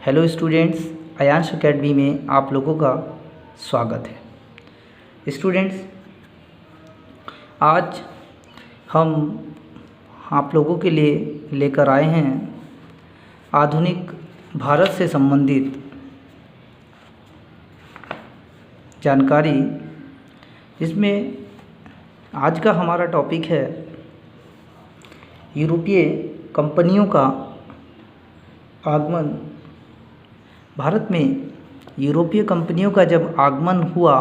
Hello students, Aayansh academy में आप लोगों का स्वागत है। स्टूडेंट्स, आज हम आप लोगों के लिए लेकर आए हैं आधुनिक भारत से संबंधित जानकारी, जिसमें आज का हमारा टॉपिक है यूरोपीय कंपनियों का आगमन। भारत में यूरोपीय कंपनियों का जब आगमन हुआ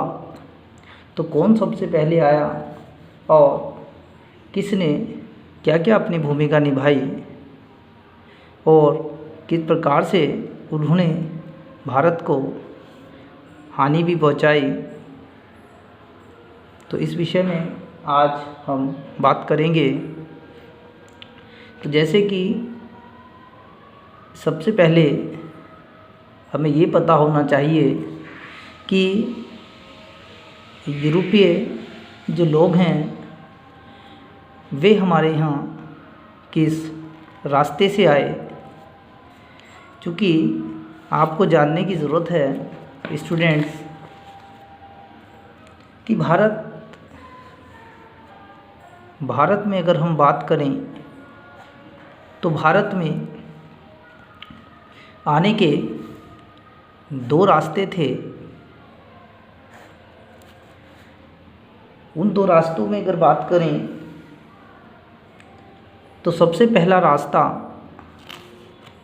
तो कौन सबसे पहले आया और किसने क्या क्या अपनी भूमिका निभाई और किस प्रकार से उन्होंने भारत को हानि भी पहुंचाई, तो इस विषय में आज हम बात करेंगे। तो जैसे कि सबसे पहले हमें ये पता होना चाहिए कि यूरोपीय जो लोग हैं वे हमारे यहाँ किस रास्ते से आए, क्योंकि आपको जानने की ज़रूरत है स्टूडेंट्स कि भारत में अगर हम बात करें तो भारत में आने के दो रास्ते थे। उन दो रास्तों में अगर बात करें तो सबसे पहला रास्ता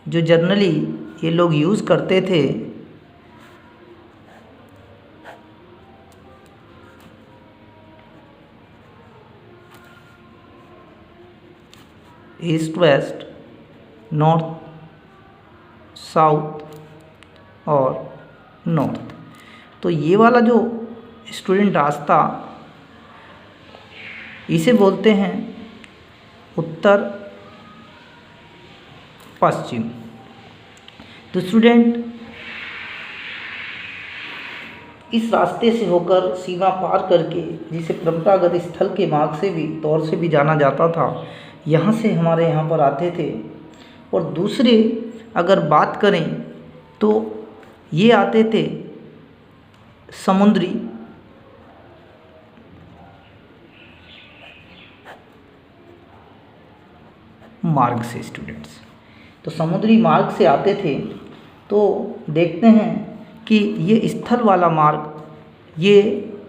जो जनरली ये लोग यूज़ करते थे ईस्ट वेस्ट, नॉर्थ साउथ और नॉर्थ, तो ये वाला जो स्टूडेंट रास्ता इसे बोलते हैं उत्तर पश्चिम। तो स्टूडेंट इस रास्ते से होकर सीमा पार करके, जिसे परंपरागत स्थल के मार्ग से भी तौर से भी जाना जाता था, यहाँ से हमारे यहाँ पर आते थे। और दूसरे अगर बात करें तो ये आते थे समुद्री मार्ग से। स्टूडेंट्स, तो समुद्री मार्ग से आते थे। तो देखते हैं कि ये स्थल वाला मार्ग ये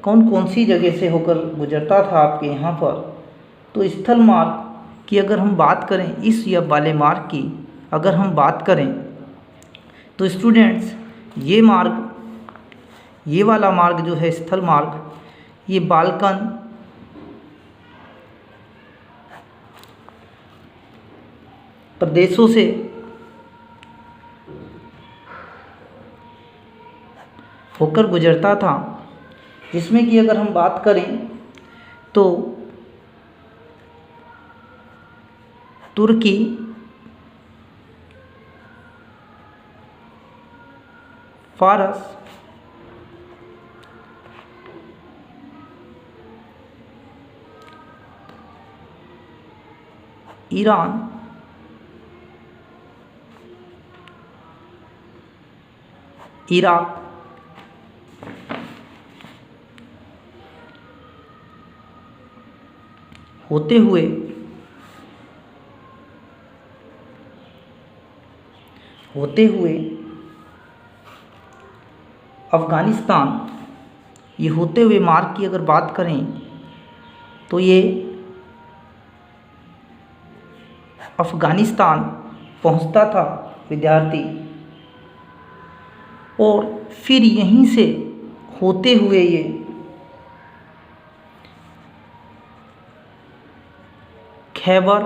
कौन कौन सी जगह से होकर गुजरता था आपके यहाँ पर। तो स्थल मार्ग की अगर हम बात करें, इस या वाले मार्ग की अगर हम बात करें तो स्टूडेंट्स ये वाला मार्ग जो है स्थल मार्ग, ये बाल्कन प्रदेशों से होकर गुजरता था, जिसमें कि अगर हम बात करें तो तुर्की, फारस, ईरान, इराक, होते हुए अफ़गानिस्तान, ये होते हुए मार्ग की अगर बात करें तो ये अफ़गानिस्तान पहुंचता था विद्यार्थी, और फिर यहीं से होते हुए ये खैबर,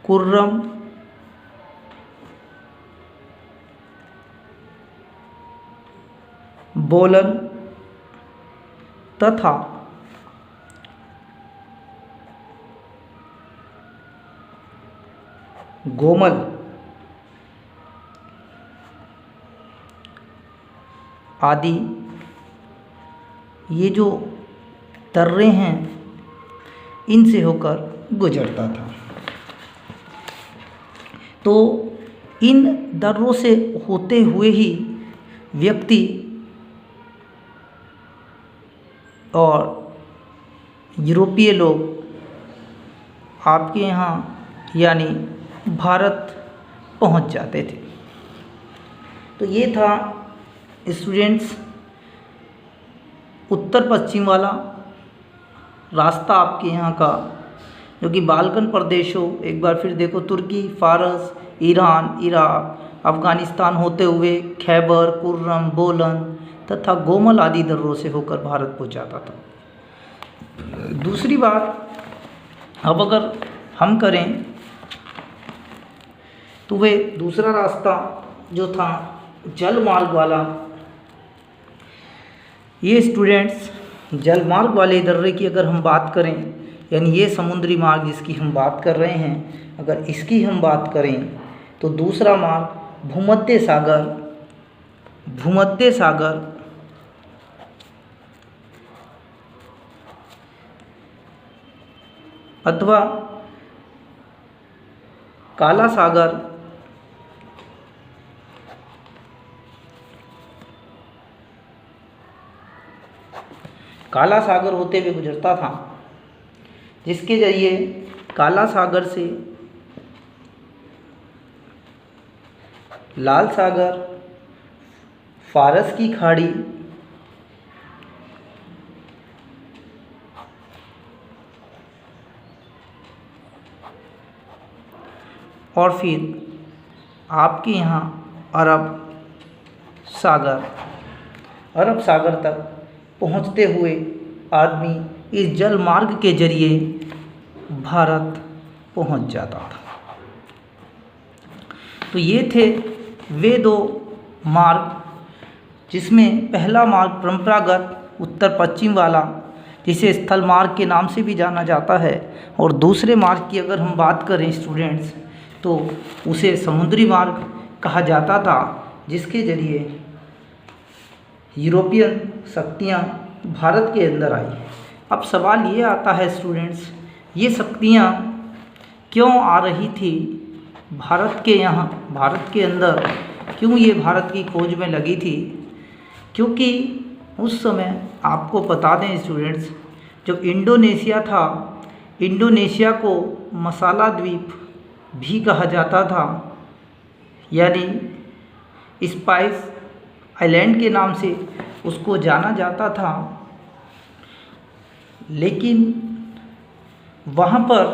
कुर्रम, बोलन तथा गोमल आदि ये जो दर्रे हैं इनसे होकर गुजरता था। तो इन दर्रों से होते हुए ही व्यक्ति और यूरोपीय लोग आपके यहाँ यानी भारत पहुँच जाते थे। तो ये था स्टूडेंट्स उत्तर पश्चिम वाला रास्ता आपके यहाँ का, जो कि बाल्कन प्रदेशों, एक बार फिर देखो, तुर्की, फारस, ईरान, इराक, अफ़गानिस्तान होते हुए खैबर, कुर्रम, बोलन तथा गोमल आदि दर्रों से होकर भारत पहुँचाता था। दूसरी बात, अब अगर हम करें तो वे दूसरा रास्ता जो था जल मार्ग वाला, ये स्टूडेंट्स जल मार्ग वाले दर्रे की अगर हम बात करें, यानी ये समुद्री मार्ग जिसकी हम बात कर रहे हैं, अगर इसकी हम बात करें तो दूसरा मार्ग भूमध्य सागर अथवा काला सागर होते हुए गुजरता था, जिसके जरिए काला सागर से लाल सागर, फारस की खाड़ी और फिर आपके यहाँ अरब सागर तक पहुँचते हुए आदमी इस जल मार्ग के जरिए भारत पहुँच जाता था। तो ये थे वे दो मार्ग, जिसमें पहला मार्ग परंपरागत उत्तर पश्चिम वाला, जिसे स्थल मार्ग के नाम से भी जाना जाता है, और दूसरे मार्ग की अगर हम बात करें स्टूडेंट्स तो उसे समुद्री मार्ग कहा जाता था, जिसके जरिए यूरोपियन शक्तियाँ भारत के अंदर आई। अब सवाल ये आता है स्टूडेंट्स, ये शक्तियाँ क्यों आ रही थी भारत के यहाँ, भारत के अंदर क्यों ये भारत की खोज में लगी थी? क्योंकि उस समय आपको बता दें स्टूडेंट्स, जब इंडोनेशिया था, इंडोनेशिया को मसाला द्वीप भी कहा जाता था, यानी स्पाइस आइलैंड के नाम से उसको जाना जाता था। लेकिन वहाँ पर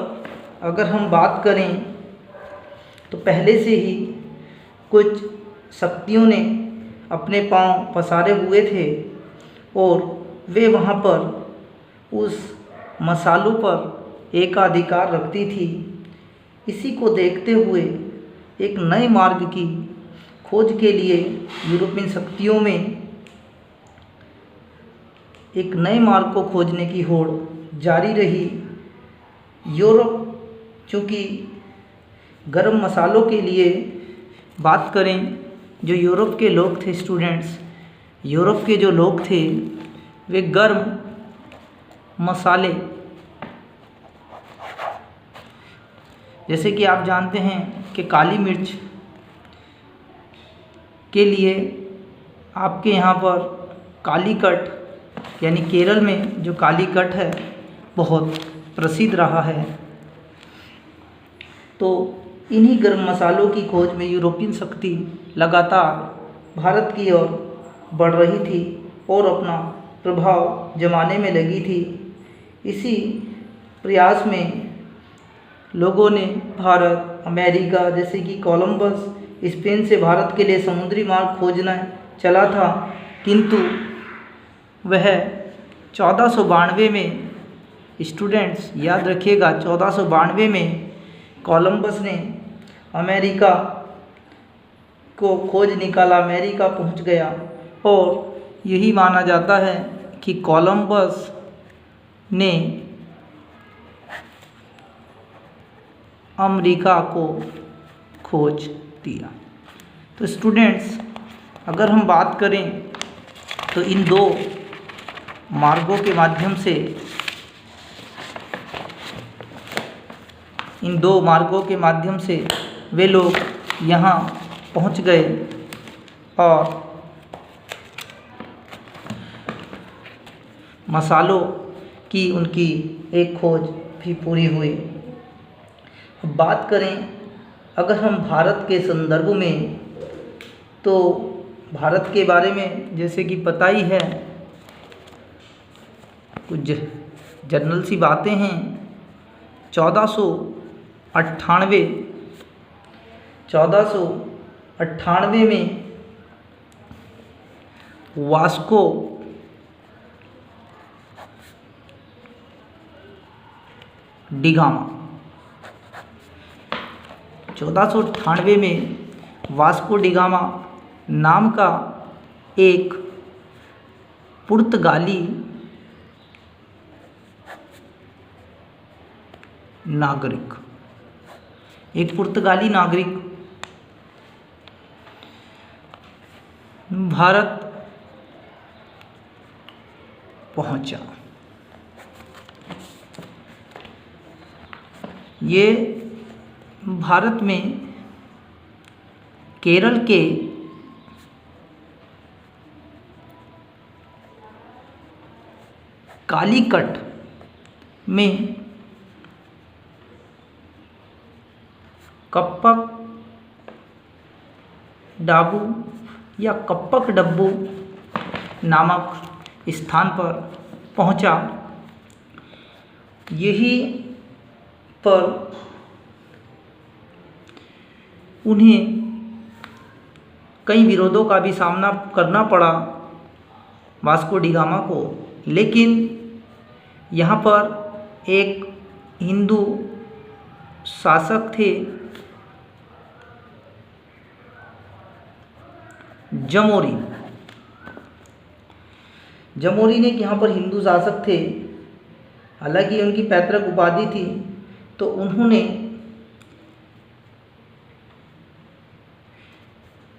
अगर हम बात करें तो पहले से ही कुछ शक्तियों ने अपने पांव पसारे हुए थे और वे वहाँ पर उस मसालों पर एकाधिकार रखती थी। इसी को देखते हुए एक नए मार्ग की खोज के लिए यूरोपियन शक्तियों में एक नए मार्ग को खोजने की होड़ जारी रही। यूरोप, चूँकि गर्म मसालों के लिए बात करें, जो यूरोप के लोग थे स्टूडेंट्स, यूरोप के जो लोग थे वे गर्म मसाले, जैसे कि आप जानते हैं कि काली मिर्च के लिए आपके यहाँ पर कालीकट, यानी केरल में जो कालीकट है बहुत प्रसिद्ध रहा है। तो इन्हीं गर्म मसालों की खोज में यूरोपियन शक्ति लगातार भारत की ओर बढ़ रही थी और अपना प्रभाव जमाने में लगी थी। इसी प्रयास में लोगों ने भारत, अमेरिका, जैसे कि कोलंबस स्पेन से भारत के लिए समुद्री मार्ग खोजना चला था, किंतु वह 1492 में, स्टूडेंट्स याद रखिएगा, 1492 में कोलंबस ने अमेरिका को खोज निकाला, अमेरिका पहुंच गया। और यही माना जाता है कि कोलंबस ने अमेरिका को खोज दिया। तो स्टूडेंट्स अगर हम बात करें तो इन दो मार्गों के माध्यम से इन 2 मार्गों के माध्यम से वे लोग यहाँ पहुँच गए और मसालों की उनकी एक खोज भी पूरी हुई। अब बात करें अगर हम भारत के संदर्भ में, तो भारत के बारे में जैसे कि पता ही है, कुछ जनरल सी बातें हैं। 1498 में वास्को डिगामा 1498 में वास्को डिगामा नाम का एक पुर्तगाली नागरिक भारत पहुंचा। ये भारत में केरल के कालीकट में कप्पक डाबू या कप्पक डब्बू नामक स्थान पर पहुंचा। यही पर उन्हें कई विरोधों का भी सामना करना पड़ा वास्को डिगामा को, लेकिन यहाँ पर एक हिंदू शासक थे जमोरी ने यहाँ पर हिंदू शासक थे, हालांकि उनकी पैतृक उपाधि थी, तो उन्होंने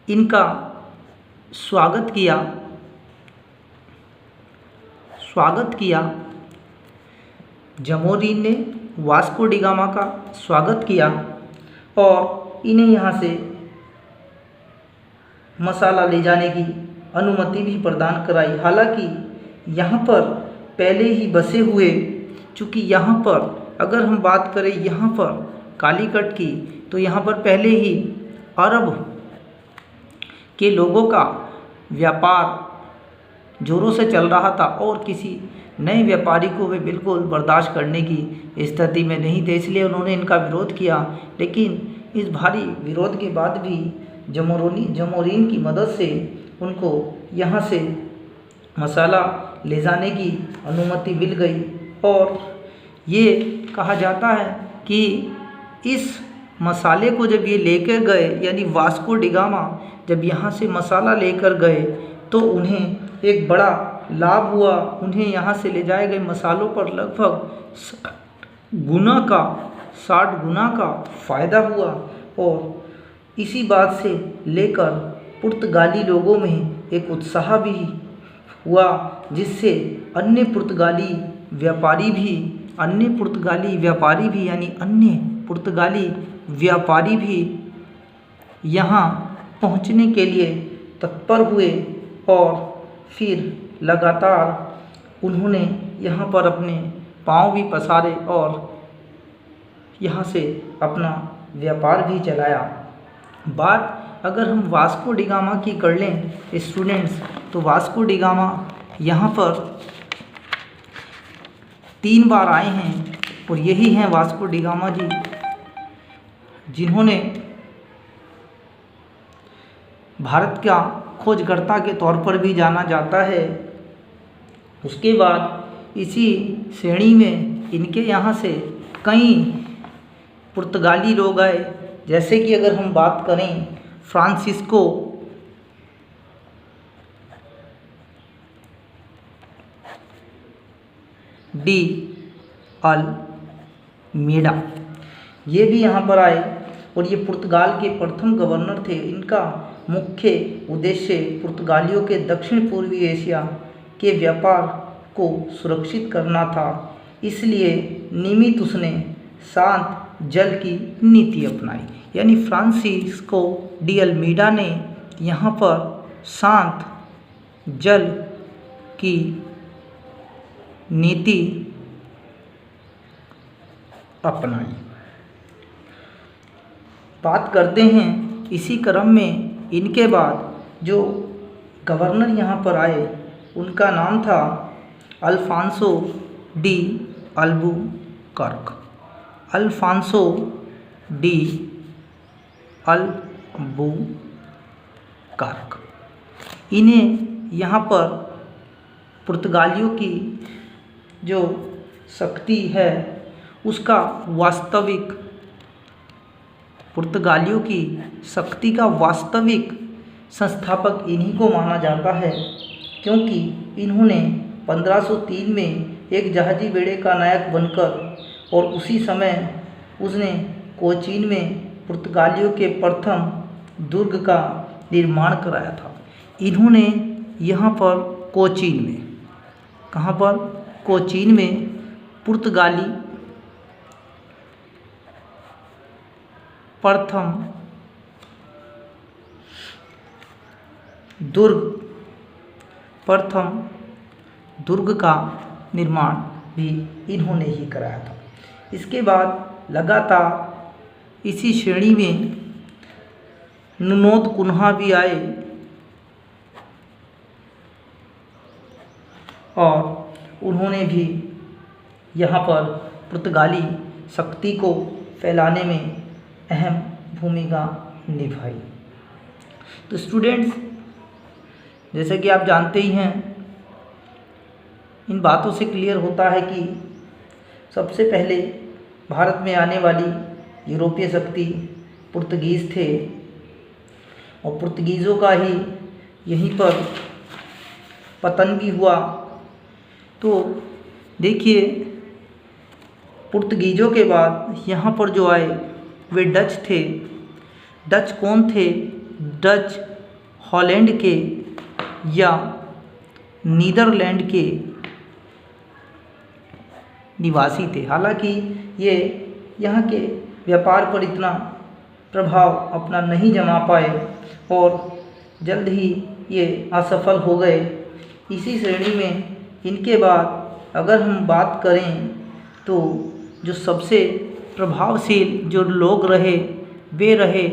इनका स्वागत किया। जमोरी ने वास्को डिगामा का स्वागत किया और इन्हें यहाँ से मसाला ले जाने की अनुमति भी प्रदान कराई। हालांकि यहाँ पर पहले ही बसे हुए, चूँकि यहाँ पर अगर हम बात करें यहाँ पर कालीकट की, तो यहाँ पर पहले ही अरब के लोगों का व्यापार जोरों से चल रहा था और किसी नए व्यापारी को वे बिल्कुल बर्दाश्त करने की स्थिति में नहीं थे, इसलिए उन्होंने इनका विरोध किया। लेकिन इस भारी विरोध के बाद भी जमोरीन की मदद से उनको यहाँ से मसाला ले जाने की अनुमति मिल गई और ये कहा जाता है कि इस मसाले को जब ये लेकर गए, यानी वास्को डिगामा जब यहाँ से मसाला लेकर गए, तो उन्हें एक बड़ा लाभ हुआ। उन्हें यहाँ से ले जाए गए मसालों पर लगभग 60 गुना का फ़ायदा हुआ और इसी बात से लेकर पुर्तगाली लोगों में एक उत्साह भी हुआ, जिससे अन्य पुर्तगाली व्यापारी भी यहाँ पहुँचने के लिए तत्पर हुए और फिर लगातार उन्होंने यहाँ पर अपने पाँव भी पसारे और यहाँ से अपना व्यापार भी चलाया। बात अगर हम वास्को डिगामा की कर लें स्टूडेंट्स, तो वास्को डिगामा यहाँ पर 3 बार आए हैं और यही हैं वास्को डिगामा जी, जिन्होंने भारत का खोजकर्ता के तौर पर भी जाना जाता है। उसके बाद इसी श्रेणी में इनके यहाँ से कई पुर्तगाली लोग आए, जैसे कि अगर हम बात करें फ्रांसिस्को डी अल्मेडा, ये भी यहाँ पर आए और ये पुर्तगाल के प्रथम गवर्नर थे। इनका मुख्य उद्देश्य पुर्तगालियों के दक्षिण पूर्वी एशिया के व्यापार को सुरक्षित करना था, इसलिए निमित्त उसने शांत जल की नीति अपनाई। यानी फ्रांसिस्को डी अल्मीडा ने यहाँ पर शांत जल की नीति अपनाई। बात करते हैं इसी क्रम में इनके बाद जो गवर्नर यहाँ पर आए उनका नाम था Alfonso de Albuquerque. Alfonso de Albuquerque. इन्हें यहाँ पर पुर्तगालियों की जो शक्ति है उसका वास्तविक पुर्तगालियों की शक्ति का वास्तविक संस्थापक इन्हीं को माना जाता है, क्योंकि इन्होंने 1503 में एक जहाजी बेड़े का नायक बनकर और उसी समय उसने कोचीन में पुर्तगालियों के प्रथम दुर्ग का निर्माण कराया था। इन्होंने यहाँ पर कोचीन में, कहाँ पर, कोचीन में पुर्तगाली प्रथम दुर्ग का निर्माण भी इन्होंने ही कराया था। इसके बाद लगातार इसी श्रेणी में नुनोद कुन्हा भी आए और उन्होंने भी यहाँ पर पुर्तगाली शक्ति को फैलाने में अहम भूमिका निभाई। तो स्टूडेंट्स, जैसे कि आप जानते ही हैं, इन बातों से क्लियर होता है कि सबसे पहले भारत में आने वाली यूरोपीय शक्ति पुर्तगीज़ थे और पुर्तगीज़ों का ही यहीं पर पतन भी हुआ। तो देखिए, पुर्तगीज़ों के बाद यहाँ पर जो आए वे डच थे। डच कौन थे? डच हॉलैंड के या नीदरलैंड के निवासी थे। हालांकि ये यहाँ के व्यापार पर इतना प्रभाव अपना नहीं जमा पाए और जल्द ही ये असफल हो गए। इसी श्रेणी में इनके बाद अगर हम बात करें तो जो सबसे प्रभावशील जो लोग रहे वे रहे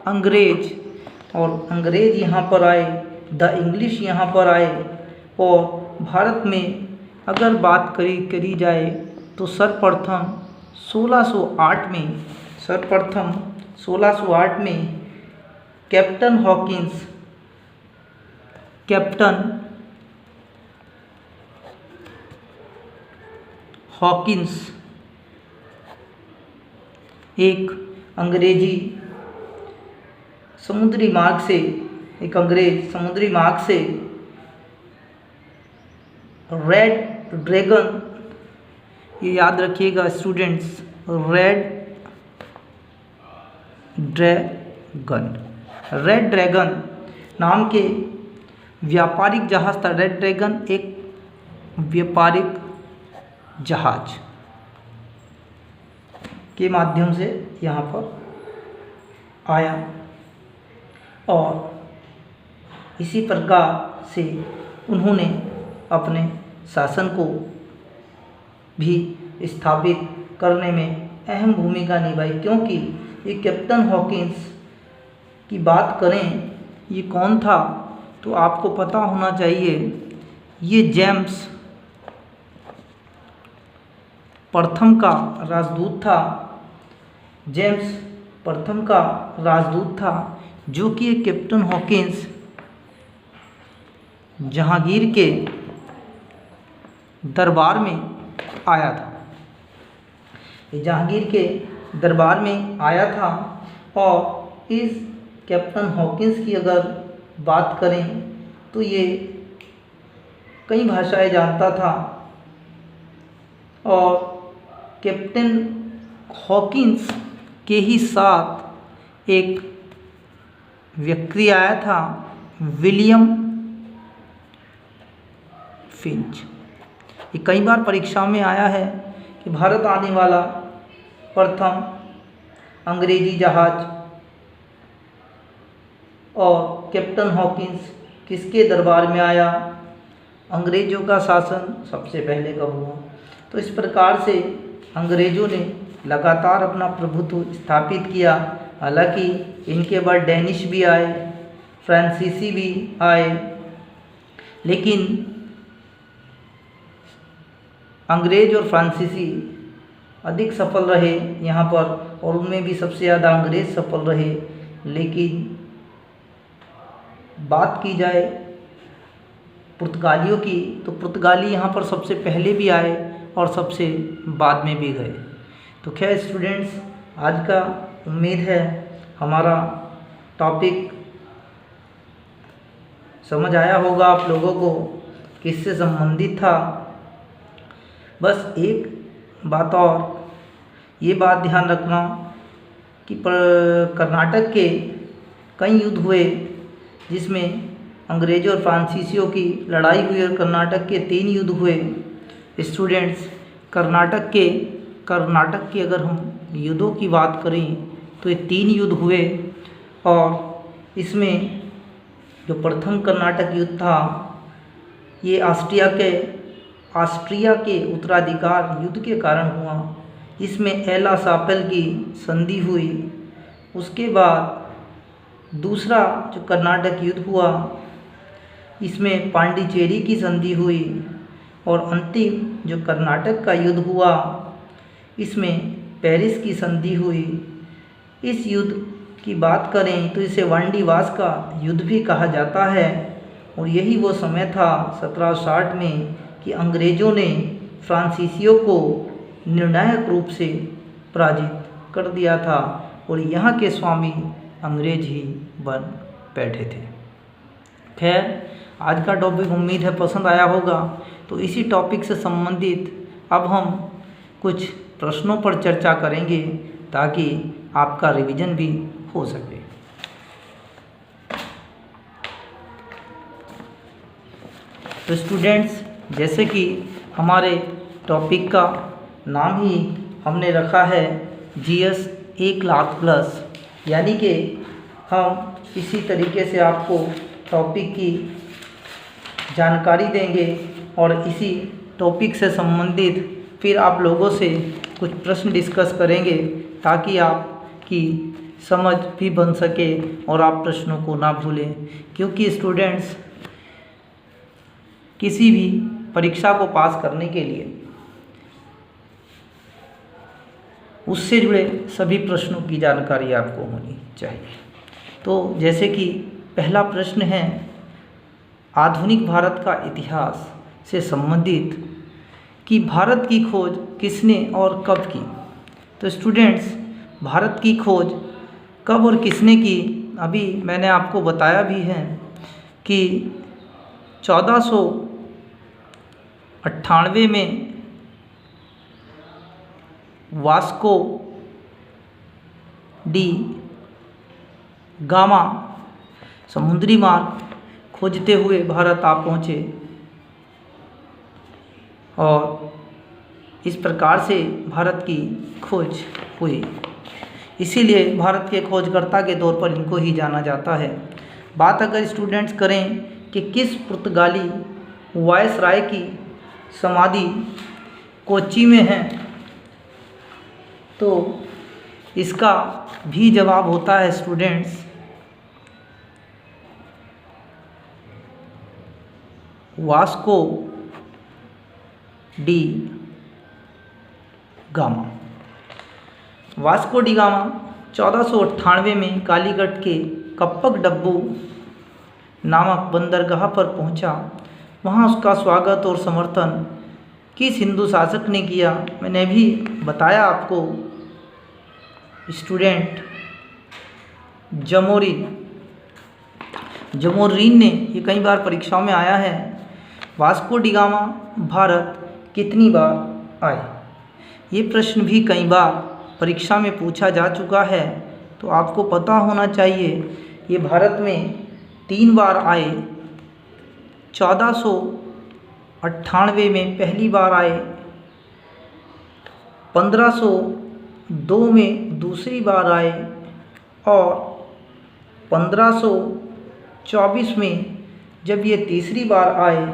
अंग्रेज। और अंग्रेज यहाँ पर आए, द इंग्लिश यहाँ पर आए और भारत में अगर बात करी जाए तो सर्वप्रथम 1608 में कैप्टन हॉकिंस एक अंग्रेज समुद्री मार्ग से रेड ड्रैगन, ये याद रखिएगा स्टूडेंट्स, रेड ड्रैगन नाम के व्यापारिक जहाज़ था। रेड ड्रैगन एक व्यापारिक जहाज के माध्यम से यहाँ पर आया और इसी प्रकार से उन्होंने अपने शासन को भी स्थापित करने में अहम भूमिका निभाई। क्योंकि ये कैप्टन हॉकिंस की बात करें, ये कौन था तो आपको पता होना चाहिए, ये जेम्स प्रथम का राजदूत था। जेम्स प्रथम का राजदूत था जो कि कैप्टन हॉकिंस जहांगीर के दरबार में आया था। जहांगीर के दरबार में आया था और इस कैप्टन हॉकिंस की अगर बात करें तो ये कई भाषाएं जानता था और कैप्टन हॉकिंस के ही साथ एक व्यक्ति आया था, विलियम फिंच। ये कई बार परीक्षा में आया है कि भारत आने वाला प्रथम अंग्रेजी जहाज और कैप्टन हॉकिंस किसके दरबार में आया, अंग्रेज़ों का शासन सबसे पहले कब हुआ। तो इस प्रकार से अंग्रेज़ों ने लगातार अपना प्रभुत्व स्थापित किया। हालांकि इनके बाद डेनिश भी आए, फ्रांसीसी भी आए, लेकिन अंग्रेज और फ्रांसीसी अधिक सफल रहे यहाँ पर, और उनमें भी सबसे ज़्यादा अंग्रेज सफल रहे। लेकिन बात की जाए पुर्तगालियों की, तो पुर्तगाली यहाँ पर सबसे पहले भी आए और सबसे बाद में भी गए। तो खैर स्टूडेंट्स, आज का उम्मीद है हमारा टॉपिक समझ आया होगा आप लोगों को, किससे संबंधित था। बस एक बात और, ये बात ध्यान रखना कि कर्नाटक के कई युद्ध हुए जिसमें अंग्रेज़ों और फ्रांसीसियों की लड़ाई हुई, और कर्नाटक के 3 युद्ध हुए। स्टूडेंट्स, कर्नाटक के अगर हम युद्धों की बात करें तो ये 3 युद्ध हुए, और इसमें जो प्रथम कर्नाटक युद्ध था ये ऑस्ट्रिया के उत्तराधिकार युद्ध के कारण हुआ। इसमें एला सापेल की संधि हुई। उसके बाद दूसरा जो कर्नाटक युद्ध हुआ इसमें पांडिचेरी की संधि हुई, और अंतिम जो कर्नाटक का युद्ध हुआ इसमें पेरिस की संधि हुई। इस युद्ध की बात करें तो इसे वांडीवास का युद्ध भी कहा जाता है, और यही वो समय था 1760 में कि अंग्रेज़ों ने फ्रांसीसियों को निर्णायक रूप से पराजित कर दिया था, और यहाँ के स्वामी अंग्रेज ही बन बैठे थे। खैर, आज का टॉपिक उम्मीद है पसंद आया होगा। तो इसी टॉपिक से संबंधित अब हम कुछ प्रश्नों पर चर्चा करेंगे ताकि आपका रिवीजन भी हो सके। तो स्टूडेंट्स, जैसे कि हमारे टॉपिक का नाम ही हमने रखा है GS 1 लाख प्लस, यानी कि हम इसी तरीके से आपको टॉपिक की जानकारी देंगे और इसी टॉपिक से संबंधित फिर आप लोगों से कुछ प्रश्न डिस्कस करेंगे ताकि आपकी समझ भी बन सके और आप प्रश्नों को ना भूलें। क्योंकि स्टूडेंट्स, किसी भी परीक्षा को पास करने के लिए उससे जुड़े सभी प्रश्नों की जानकारी आपको होनी चाहिए। तो जैसे कि पहला प्रश्न है, आधुनिक भारत का इतिहास से संबंधित कि भारत की खोज किसने और कब की। तो स्टूडेंट्स, भारत की खोज कब और किसने की, अभी मैंने आपको बताया भी है कि 1498 में वास्को डी गामा समुद्री मार्ग खोजते हुए भारत आ पहुँचे, और इस प्रकार से भारत की खोज हुई। इसीलिए भारत के खोजकर्ता के तौर पर इनको ही जाना जाता है। बात अगर स्टूडेंट्स करें कि किस पुर्तगाली वायसराय की समाधि कोच्चि में है, तो इसका भी जवाब होता है students Vasco D gamma. Vasco D gamma 1498 में कालीकट के कप्पक डब्बू नामक बंदरगाह पर पहुंचा। वहां उसका स्वागत और समर्थन किस हिंदू शासक ने किया, मैंने भी बताया आपको स्टूडेंट, जमोरिन ने। ये कई बार परीक्षाओं में आया है। वास्को डी गामा भारत कितनी बार आए, ये प्रश्न भी कई बार परीक्षा में पूछा जा चुका है, तो आपको पता होना चाहिए ये भारत में 3 बार आए। 1498 में पहली बार आए, 1502 में दूसरी बार आए और 1524 में जब ये तीसरी बार आए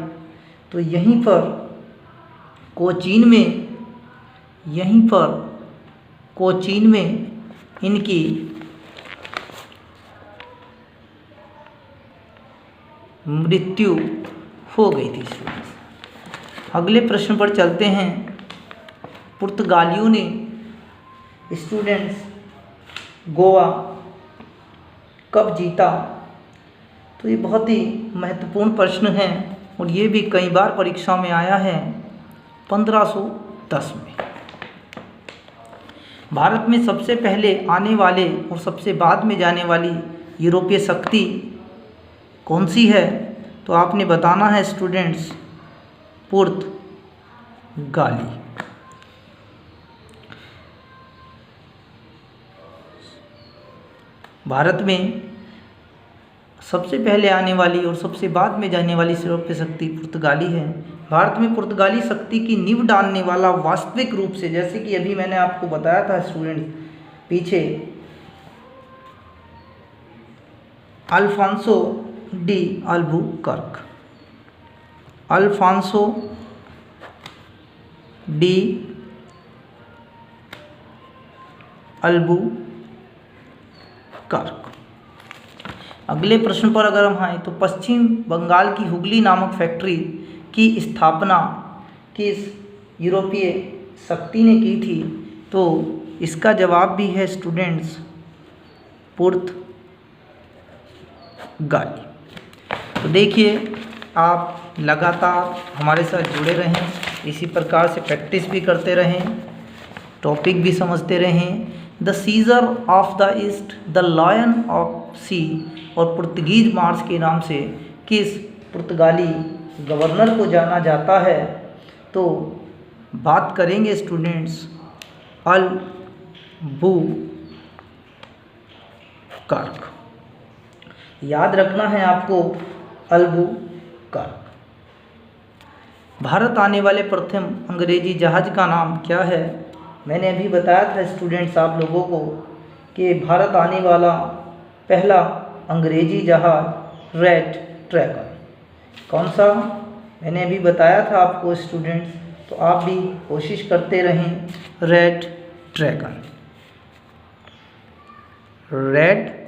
तो यहीं पर कोचीन में इनकी मृत्यु हो गई थी स्टूडेंट्स। अगले प्रश्न पर चलते हैं। पुर्तगालियों ने स्टूडेंट्स गोवा कब जीता? तो ये बहुत ही महत्वपूर्ण प्रश्न है और ये भी कई बार परीक्षा में आया है। 1510 में। भारत में सबसे पहले आने वाले और सबसे बाद में जाने वाली यूरोपीय शक्ति कौन सी है? तो आपने बताना है स्टूडेंट्स, पुर्तगाली। भारत में सबसे पहले आने वाली और सबसे बाद में जाने वाली यूरोपीय शक्ति पुर्तगाली है। भारत में पुर्तगाली शक्ति की नींव डालने वाला वास्तविक रूप से, जैसे कि अभी मैंने आपको बताया था स्टूडेंट्स पीछे, Alfonso de Albuquerque. Alfonso de Albuquerque. अगले प्रश्न पर अगर हम आए तो पश्चिम बंगाल की हुगली नामक फैक्ट्री की स्थापना किस यूरोपीय शक्ति ने की थी? तो इसका जवाब भी है स्टूडेंट्स, पुर्तगाली। तो देखिए, आप लगातार हमारे साथ जुड़े रहें, इसी प्रकार से प्रैक्टिस भी करते रहें, टॉपिक भी समझते रहें। The Caesar of the East, the lion of sea और पुर्तगीज मार्स के नाम से किस पुर्तगाली गवर्नर को जाना जाता है? तो बात करेंगे स्टूडेंट्स अल्बुकर्क। याद रखना है आपको अल्बुकर्क। भारत आने वाले प्रथम अंग्रेजी जहाज का नाम क्या है? मैंने अभी बताया था स्टूडेंट्स आप लोगों को कि भारत आने वाला पहला अंग्रेजी जहाज रेड ड्रैगन। कौन सा? मैंने अभी बताया था आपको स्टूडेंट्स, तो आप भी कोशिश करते रहें। Red dragon. Red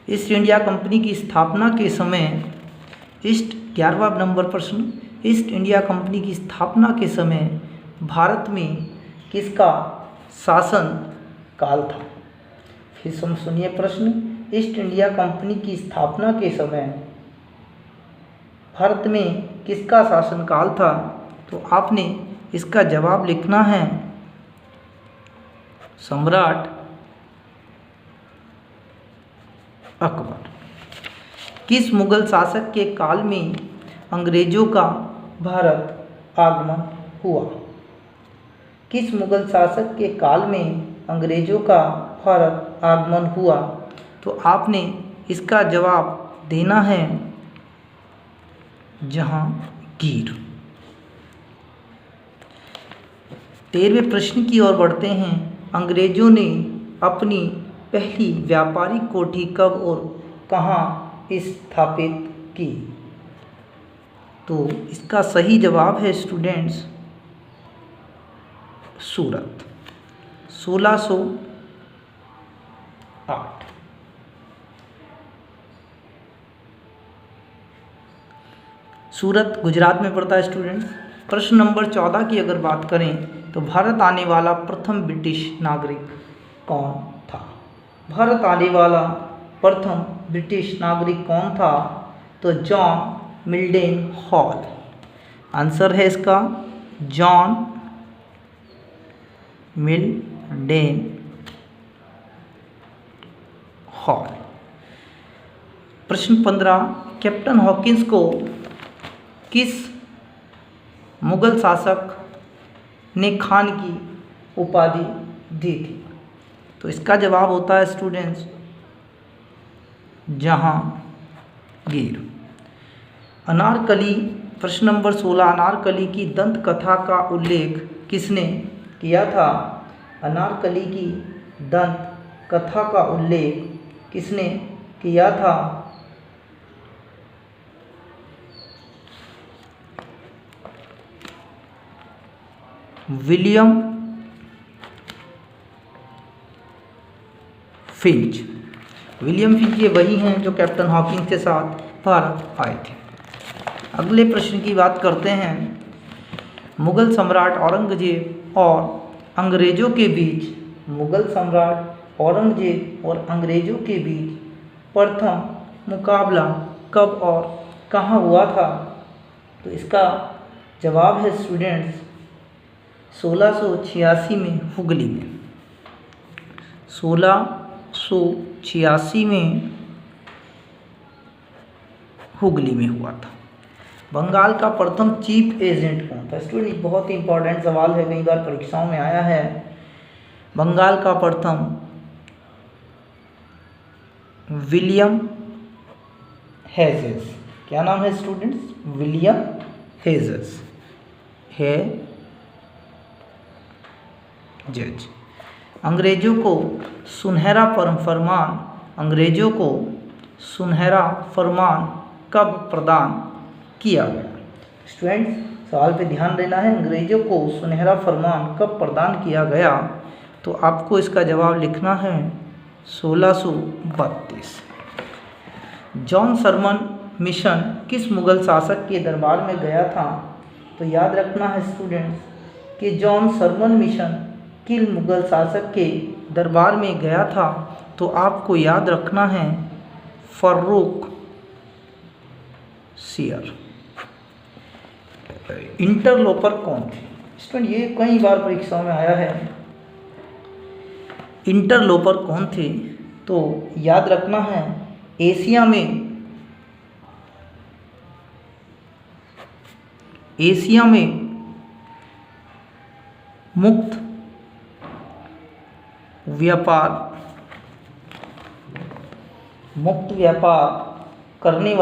east India company की स्थापना के समय 11वां नंबर प्रश्न, ईस्ट इंडिया कंपनी की स्थापना के समय भारत में किसका शासन काल था? फिर सुनिए प्रश्न, ईस्ट इंडिया कंपनी की स्थापना के समय भारत में किसका शासन काल था? तो आपने इसका जवाब लिखना है सम्राट अकबर। किस मुगल शासक के काल में अंग्रेजों का भारत आगमन हुआ? किस मुगल शासक के काल में अंग्रेजों का भारत आगमन हुआ? तो आपने इसका जवाब देना है जहांगीर। 13वें प्रश्न की ओर बढ़ते हैं। अंग्रेजों ने अपनी पहली व्यापारिक कोठी कब और कहाँ स्थापित की? तो इसका सही जवाब है स्टूडेंट्स सूरत, 1608। सूरत गुजरात में पड़ता है स्टूडेंट्स। प्रश्न नंबर 14 की अगर बात करें तो भारत आने वाला प्रथम ब्रिटिश नागरिक कौन था? भारत आने वाला प्रथम ब्रिटिश नागरिक कौन था? तो जॉन मिल्डेन हॉल। आंसर है इसका जॉन मिल्डेन हॉल। प्रश्न 15, कैप्टन हॉकिंस को किस मुगल शासक ने खान की उपाधि दी थी? तो इसका जवाब होता है स्टूडेंट्स जहांगीर। अनारकली प्रश्न नंबर 16, अनारकली की दंत कथा का उल्लेख किसने किया था? अनारकली की दंत कथा का उल्लेख किसने किया था? William Finch. विलियम फिंच ये वही हैं जो कैप्टन हॉकिंस के साथ भारत आए थे। अगले प्रश्न की बात करते हैं। मुगल सम्राट औरंगजेब और अंग्रेज़ों के बीच, मुगल सम्राट औरंगजेब और अंग्रेज़ों के बीच प्रथम मुकाबला कब और कहाँ हुआ था? तो इसका जवाब है स्टूडेंट्स 1686 में हुगली में। 1686 में हुगली में हुआ था। बंगाल का प्रथम चीफ एजेंट कौन था? स्टूडेंट बहुत ही इंपॉर्टेंट सवाल है, कई बार परीक्षाओं में आया है। बंगाल का प्रथम विलियम हेजेस। क्या नाम है स्टूडेंट्स? विलियम हेजेस है जज। अंग्रेजों को सुनहरा फरमान, अंग्रेजों को सुनहरा फरमान कब प्रदान किया गया? स्टूडेंट्स सवाल पे ध्यान देना है। अंग्रेजों को सुनहरा फरमान कब प्रदान किया गया? तो आपको इसका जवाब लिखना है 1632। जॉन सरमन मिशन किस मुगल शासक के दरबार में गया था? तो याद रखना है स्टूडेंट्स कि जॉन सरमन मिशन किस मुगल शासक के दरबार में गया था? तो आपको याद रखना है फर्रुख सियर। इंटरलोपर कौन थे? स्टूडेंट ये कई बार परीक्षाओं में आया है। इंटरलोपर कौन थे? तो याद रखना है एशिया में मुक्त व्यापार करने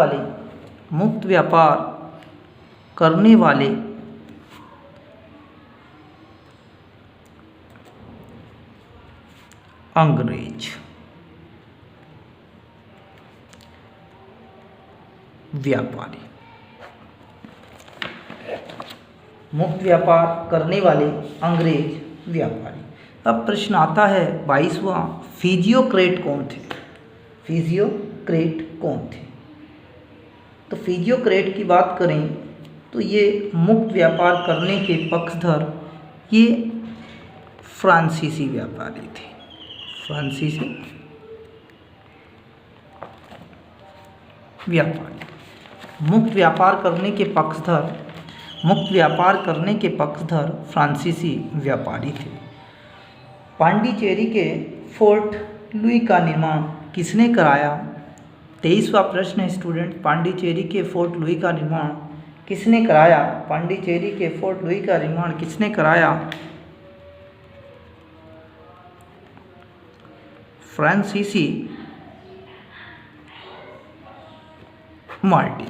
वाले अंग्रेज व्यापारी, मुक्त व्यापार करने वाले अंग्रेज व्यापारी। अब प्रश्न आता है 22वां, फिजियोक्रेट कौन थे? फिजियोक्रेट कौन थे? तो फिजियोक्रेट की बात करें तो ये मुक्त व्यापार करने के पक्षधर ये फ्रांसीसी व्यापारी थे। फ्रांसीसी व्यापारी मुक्त व्यापार करने के पक्षधर फ्रांसीसी व्यापारी थे। पांडिचेरी के फोर्ट लुई का निर्माण किसने कराया? 23वां प्रश्न है स्टूडेंट, पांडिचेरी के फोर्ट लुई का निर्माण किसने कराया? पांडिचेरी के फोर्ट लुई का निर्माण किसने कराया? फ्रांसीसी मार्टिन।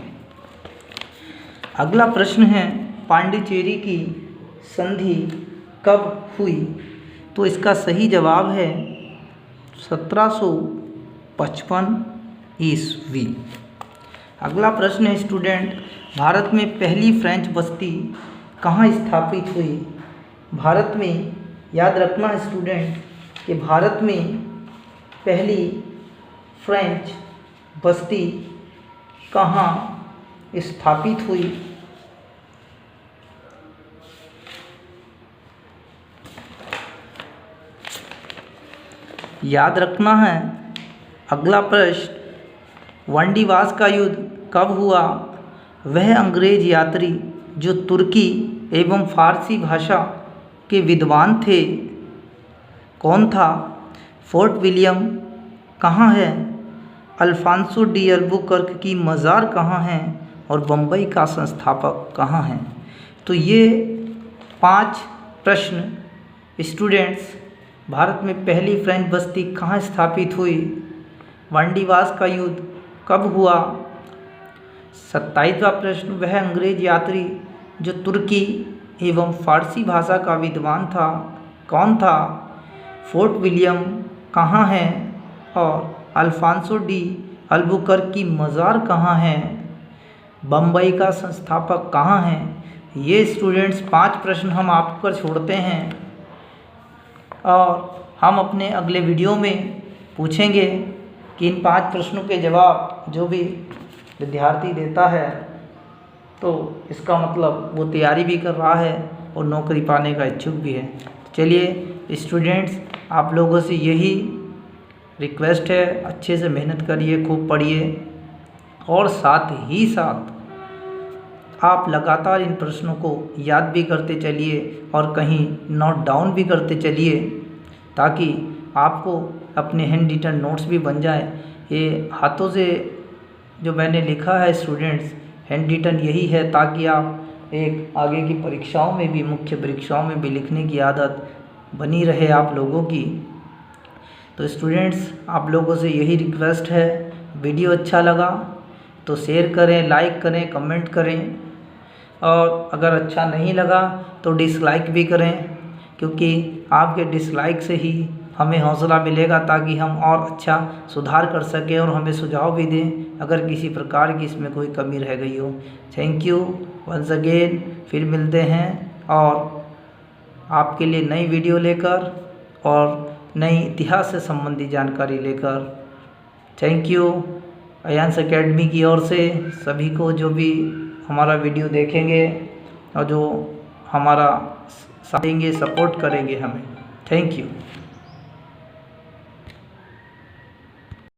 अगला प्रश्न है, पांडिचेरी की संधि कब हुई? तो इसका सही जवाब है 1755 ईस्वी। अगला प्रश्न है स्टूडेंट, भारत में पहली फ्रेंच बस्ती कहाँ स्थापित हुई? भारत में याद रखना है स्टूडेंट कि भारत में पहली फ्रेंच बस्ती कहाँ स्थापित हुई? याद रखना है। अगला प्रश्न, वांडीवास का युद्ध कब हुआ? वह अंग्रेज यात्री जो तुर्की एवं फारसी भाषा के विद्वान थे कौन था? फोर्ट विलियम कहाँ है? अल्फांसो डी अल्बुकर्क की मज़ार कहाँ है? और बम्बई का संस्थापक कहाँ है? तो ये 5 प्रश्न स्टूडेंट्स, भारत में पहली फ्रेंच बस्ती कहाँ स्थापित हुई? वांडीवास का युद्ध कब हुआ? 27वां प्रश्न, वह अंग्रेज यात्री जो तुर्की एवं फारसी भाषा का विद्वान था कौन था? फोर्ट विलियम कहाँ है? और अल्फांसो डी अल्बुकर्क की मज़ार कहाँ है? बम्बई का संस्थापक कहाँ है? ये स्टूडेंट्स 5 प्रश्न हम आप पर छोड़ते हैं और हम अपने अगले वीडियो में पूछेंगे कि इन 5 प्रश्नों के जवाब जो भी विद्यार्थी देता है तो इसका मतलब वो तैयारी भी कर रहा है और नौकरी पाने का इच्छुक भी है। चलिए स्टूडेंट्स, आप लोगों से यही रिक्वेस्ट है, अच्छे से मेहनत करिए, खूब पढ़िए और साथ ही साथ आप लगातार इन प्रश्नों को याद भी करते चलिए और कहीं नोट डाउन भी करते चलिए ताकि आपको अपने हैंड रिटन नोट्स भी बन जाए। ये हाथों से जो मैंने लिखा है स्टूडेंट्स, हैंड रिटन यही है ताकि आप एक आगे की परीक्षाओं में भी, मुख्य परीक्षाओं में भी लिखने की आदत बनी रहे आप लोगों की। तो स्टूडेंट्स, आप लोगों से यही रिक्वेस्ट है, वीडियो अच्छा लगा तो शेयर करें, लाइक करें, कमेंट करें और अगर अच्छा नहीं लगा तो डिसलाइक भी करें, क्योंकि आपके डिसलाइक से ही हमें हौसला मिलेगा ताकि हम और अच्छा सुधार कर सकें और हमें सुझाव भी दें अगर किसी प्रकार की इसमें कोई कमी रह गई हो। Thank you once again. फिर मिलते हैं और आपके लिए नई वीडियो लेकर और नई इतिहास से संबंधी जानकारी लेकर। थैंक यू अयांस एकेडमी की ओर से सभी को जो भी हमारा वीडियो देखेंगे और जो हमारा साथ देंगे, सपोर्ट करेंगे हमें। Thank you.